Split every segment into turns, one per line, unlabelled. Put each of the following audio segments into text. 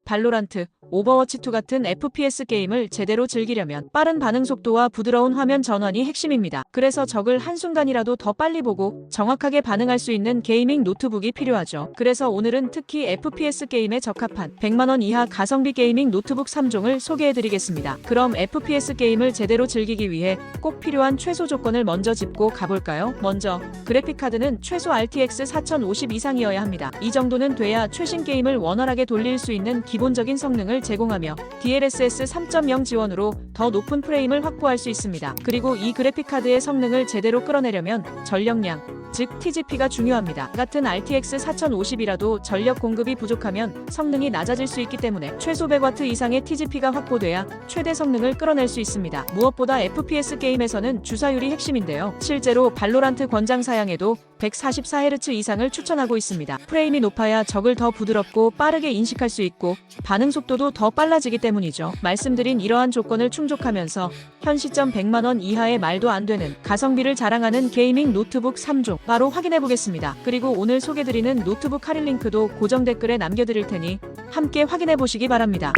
발로란트, 오버워치2 같은 FPS 게임을 제대로 즐기려면 빠른 반응 속도와 부드러운 화면 전환이 핵심입니다. 그래서 적을 한순간이라도 더 빨리 보고 정확하게 반응할 수 있는 게이밍 노트북이 필요하죠. 그래서 오늘은 특히 FPS 게임에 적합한 100만원 이하 가성비 게이밍 노트북 3종을 소개해드리겠습니다. 그럼 FPS 게임을 제대로 즐기기 위해 꼭 필요한 최소 조건을 먼저 짚고 가볼까요? 먼저 그래픽카드는 최소 RTX 4050 이상이어야 합니다. 이 정도는 돼야 최신 게임을 원활하게 돌릴 수 있는 기본적인 성능을 제공하며 DLSS 3.0 지원으로 더 높은 프레임을 확보할 수 있습니다. 그리고 이 그래픽카드의 성능을 제대로 끌어내려면 전력량, 즉 TGP가 중요합니다. 같은 RTX 4050이라도 전력 공급이 부족하면 성능이 낮아질 수 있기 때문에 최소 100W 이상의 TGP가 확보돼야 최대 성능을 끌어낼 수 있습니다. 무엇보다 FPS 게임에서는 주사율이 핵심인데요. 실제로 발로란트 권장 사양에도 144Hz 이상을 추천하고 있습니다. 프레임이 높아야 적을 더 부드럽고 빠르게 인식할 수 있고 반응 속도도 더 빨라지기 때문이죠. 말씀드린 이러한 조건을 충족하면서 현 시점 100만원 이하의 말도 안 되는 가성비를 자랑하는 게이밍 노트북 3종 바로 확인해 보겠습니다. 그리고 오늘 소개드리는 노트북 할인 링크도 고정 댓글에 남겨드릴 테니 함께 확인해 보시기 바랍니다.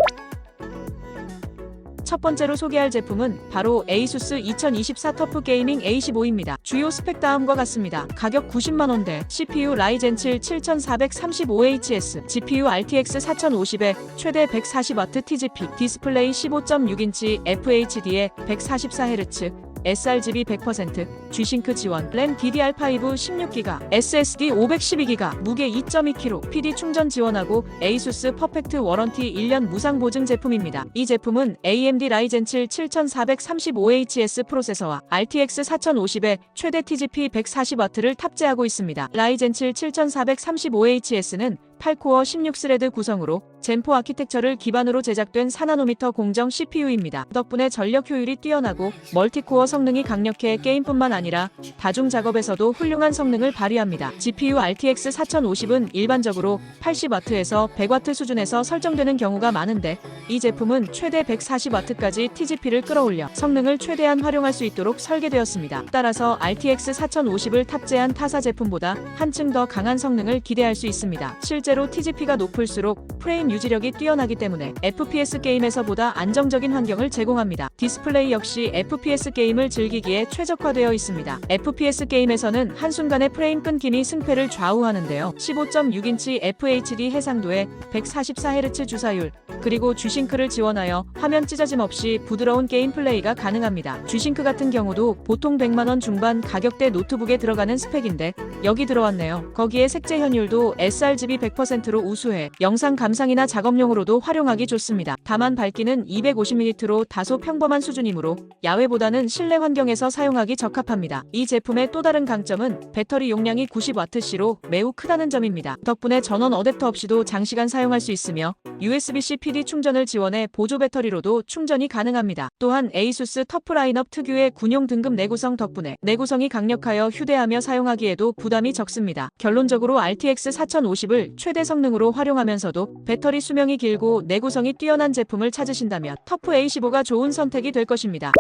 첫 번째로 소개할 제품은 바로 ASUS 2024 터프 게이밍 A15입니다. 주요 스펙 다음과 같습니다. 가격 90만원대, CPU 라이젠 7 7435HS, GPU RTX 4050에 최대 140W TGP, 디스플레이 15.6인치 FHD에 144Hz, sRGB 100%, G싱크 지원, 램 DDR5 16GB, SSD 512GB, 무게 2.2kg, PD 충전 지원하고 ASUS 퍼펙트 워런티 1년 무상 보증 제품입니다. 이 제품은 AMD 라이젠 7 7435HS 프로세서와 RTX 4050에 최대 TGP 140W를 탑재하고 있습니다. 라이젠 7 7435HS는 8코어 16스레드 구성으로 젠4 아키텍처를 기반으로 제작된 4나노미터 공정 CPU입니다. 덕분에 전력 효율이 뛰어나고 멀티코어 성능이 강력해 게임뿐만 아니라 다중 작업에서도 훌륭한 성능을 발휘합니다. GPU RTX 4050은 일반적으로 80W에서 100W 수준에서 설정되는 경우가 많은데 이 제품은 최대 140W까지 TGP를 끌어올려 성능을 최대한 활용할 수 있도록 설계되었습니다. 따라서 RTX 4050을 탑재한 타사 제품보다 한층 더 강한 성능을 기대할 수 있습니다. 실제로 TGP가 높을수록 프레임 유지력이 뛰어나기 때문에 FPS 게임에서보다 안정적인 환경을 제공합니다. 디스플레이 역시 FPS 게임을 즐기기에 최적화되어 있습니다. FPS 게임에서는 한순간의 프레임 끊김이 승패를 좌우하는데요. 15.6인치 FHD 해상도에 144Hz 주사율, 그리고 G싱크를 지원하여 화면 찢어짐 없이 부드러운 게임 플레이가 가능합니다. G싱크 같은 경우도 보통 100만원 중반 가격대 노트북에 들어가는 스펙인데 여기 들어왔네요. 거기에 색재 현율도 sRGB 100%로 우수해 영상 감상이나 작업용으로도 활용하기 좋습니다. 다만 밝기는 250nit로 다소 평범한 수준이므로 야외보다는 실내 환경에서 사용하기 적합합니다. 이 제품의 또 다른 강점은 배터리 용량이 90W시로 매우 크다는 점입니다. 덕분에 전원 어댑터 없이도 장시간 사용할 수 있으며 USB-C PD 충전을 지원해 보조 배터리로도 충전이 가능합니다. 또한 ASUS 터프 라인업 특유의 군용 등급 내구성 덕분에 내구성이 강력하여 휴대하며 사용하기에도 부담이 적습니다. 결론적으로 RTX 4050을 최대 성능으로 활용하면서도 배터리 수명이 길고 내구성이 뛰어난 제품을 찾으신다면 터프 A15가 좋은 선택이 될 것입니다.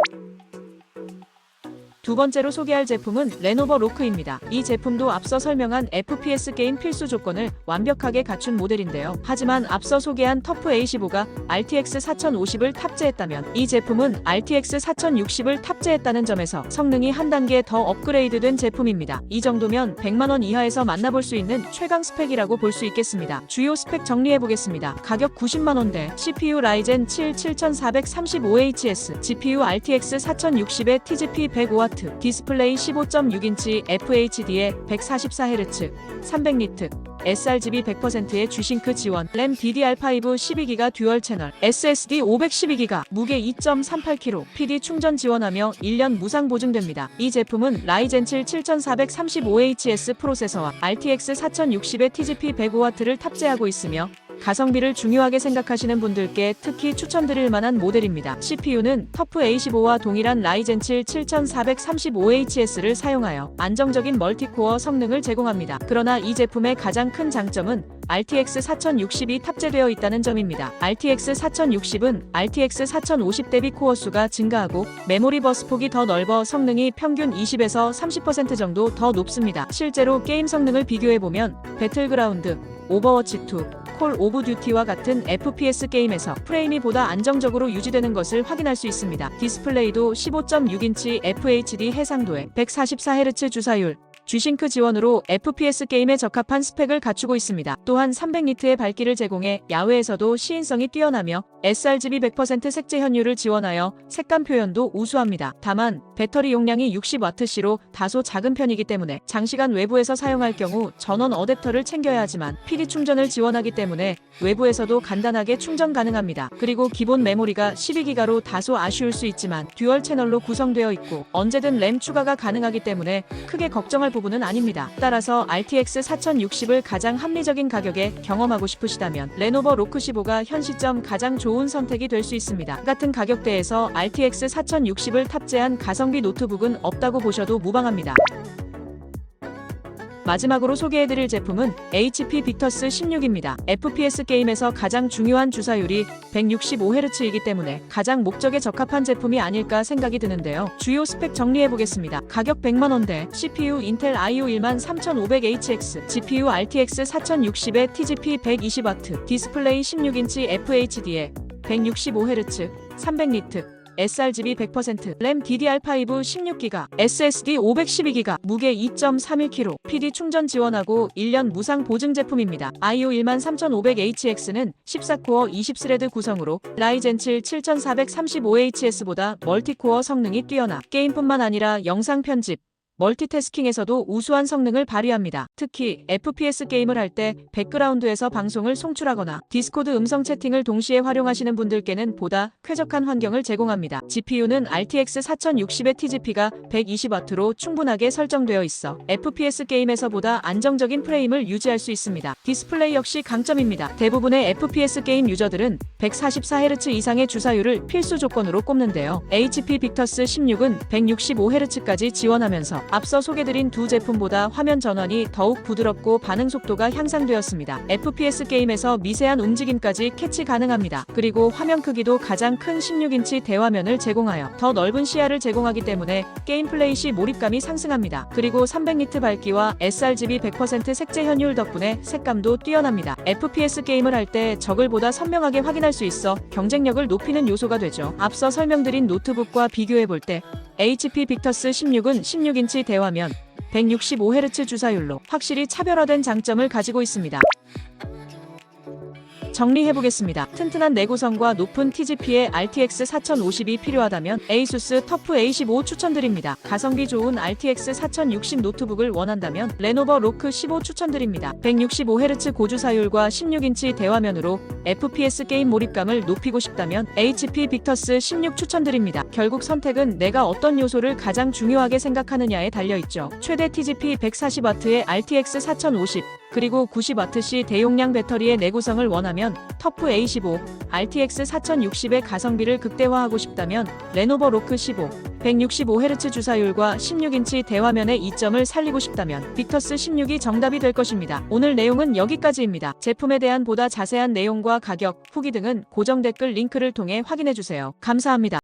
두 번째로 소개할 제품은 레노버 로크입니다. 이 제품도 앞서 설명한 FPS 게임 필수 조건을 완벽하게 갖춘 모델인데요. 하지만 앞서 소개한 터프 A15가 RTX 4050을 탑재했다면 이 제품은 RTX 4060을 탑재했다는 점에서 성능이 한 단계 더 업그레이드된 제품입니다. 이 정도면 100만원 이하에서 만나볼 수 있는 최강 스펙이라고 볼 수 있겠습니다. 주요 스펙 정리해보겠습니다. 가격 90만원대, CPU 라이젠 7 7435HS, GPU RTX 4060에 TGP 105W, 디스플레이 15.6인치 FHD에 144Hz, 300니트, sRGB 100%의 G싱크 지원, 램 DDR5 12GB 듀얼 채널, SSD 512GB, 무게 2.38kg, PD 충전 지원하며 1년 무상 보증됩니다. 이 제품은 라이젠 7 7435HS 프로세서와 RTX 4060의 TGP 105W를 탑재하고 있으며 가성비를 중요하게 생각하시는 분들께 특히 추천드릴 만한 모델입니다. CPU는 터프 A15와 동일한 라이젠 7 7435HS를 사용하여 안정적인 멀티코어 성능을 제공합니다. 그러나 이 제품의 가장 큰 장점은 RTX 4060이 탑재되어 있다는 점입니다. RTX 4060은 RTX 4050 대비 코어 수가 증가하고 메모리 버스폭이 더 넓어 성능이 평균 20에서 30% 정도 더 높습니다. 실제로 게임 성능을 비교해보면 배틀그라운드, 오버워치2, 콜 오브 듀티와 같은 FPS 게임에서 프레임이 보다 안정적으로 유지되는 것을 확인할 수 있습니다. 디스플레이도 15.6인치 FHD 해상도에 144Hz 주사율, G싱크 지원으로 FPS 게임에 적합한 스펙을 갖추고 있습니다. 또한 300니트의 밝기를 제공해 야외에서도 시인성이 뛰어나며 sRGB 100% 색재 현율을 지원하여 색감 표현도 우수합니다. 다만 배터리 용량이 60W시로 다소 작은 편이기 때문에 장시간 외부에서 사용할 경우 전원 어댑터를 챙겨야 하지만 PD 충전을 지원하기 때문에 외부에서도 간단하게 충전 가능합니다. 그리고 기본 메모리가 12기가로 다소 아쉬울 수 있지만 듀얼 채널로 구성되어 있고 언제든 램 추가가 가능하기 때문에 크게 걱정할 부분은 아닙니다. 따라서 RTX 4060을 가장 합리적인 가격에 경험하고 싶으시다면 레노버 로크 15가 현 시점 가장 좋은 선택이 될 수 있습니다. 같은 가격대에서 RTX 4060을 탑재한 가성비 노트북은 없다고 보셔도 무방합니다. 마지막으로 소개해드릴 제품은 HP 빅터스 16입니다. FPS 게임에서 가장 중요한 주사율이 165Hz이기 때문에 가장 목적에 적합한 제품이 아닐까 생각이 드는데요. 주요 스펙 정리해보겠습니다. 가격 100만원대, CPU 인텔 i5 13500HX, GPU RTX 4060에 TGP 120W, 디스플레이 16인치 FHD에 165Hz, 300니트, sRGB 100%, 램 DDR5 16GB, SSD 512GB, 무게 2.31kg, PD 충전 지원하고 1년 무상 보증 제품입니다. i5 13500HX는 14코어 20스레드 구성으로 라이젠 7 7435HS보다 멀티코어 성능이 뛰어나 게임뿐만 아니라 영상 편집, 멀티태스킹에서도 우수한 성능을 발휘합니다. 특히 FPS 게임을 할 때 백그라운드에서 방송을 송출하거나 디스코드 음성 채팅을 동시에 활용하시는 분들께는 보다 쾌적한 환경을 제공합니다. GPU는 RTX 4060의 TGP가 120W로 충분하게 설정되어 있어 FPS 게임에서보다 안정적인 프레임을 유지할 수 있습니다. 디스플레이 역시 강점입니다. 대부분의 FPS 게임 유저들은 144Hz 이상의 주사율을 필수 조건으로 꼽는데요. HP 빅터스 16은 165Hz까지 지원하면서 앞서 소개드린 두 제품보다 화면 전환이 더욱 부드럽고 반응 속도가 향상되었습니다. FPS 게임에서 미세한 움직임까지 캐치 가능합니다. 그리고 화면 크기도 가장 큰 16인치 대화면을 제공하여 더 넓은 시야를 제공하기 때문에 게임 플레이 시 몰입감이 상승합니다. 그리고 300니트 밝기와 sRGB 100% 색재 현율 덕분에 색감도 뛰어납니다. FPS 게임을 할 때 적을 보다 선명하게 확인할 수 있어 경쟁력을 높이는 요소가 되죠. 앞서 설명드린 노트북과 비교해볼 때 HP 빅터스 16은 16인치 대화면, 165Hz 주사율로 확실히 차별화된 장점을 가지고 있습니다. 정리해보겠습니다. 튼튼한 내구성과 높은 TGP의 RTX 4050이 필요하다면 ASUS 터프 A15 추천드립니다. 가성비 좋은 RTX 4060 노트북을 원한다면 레노버 로크 15 추천드립니다. 165Hz 고주사율과 16인치 대화면으로 FPS 게임 몰입감을 높이고 싶다면 HP 빅터스 16 추천드립니다. 결국 선택은 내가 어떤 요소를 가장 중요하게 생각하느냐에 달려있죠. 최대 TGP 140W의 RTX 4050, 그리고 90Wc 대용량 배터리의 내구성을 원하면 터프 A15, RTX 4060의 가성비를 극대화하고 싶다면 레노버 로크 15, 165Hz 주사율과 16인치 대화면의 이점을 살리고 싶다면 빅터스 16이 정답이 될 것입니다. 오늘 내용은 여기까지입니다. 제품에 대한 보다 자세한 내용과 가격, 후기 등은 고정 댓글 링크를 통해 확인해주세요. 감사합니다.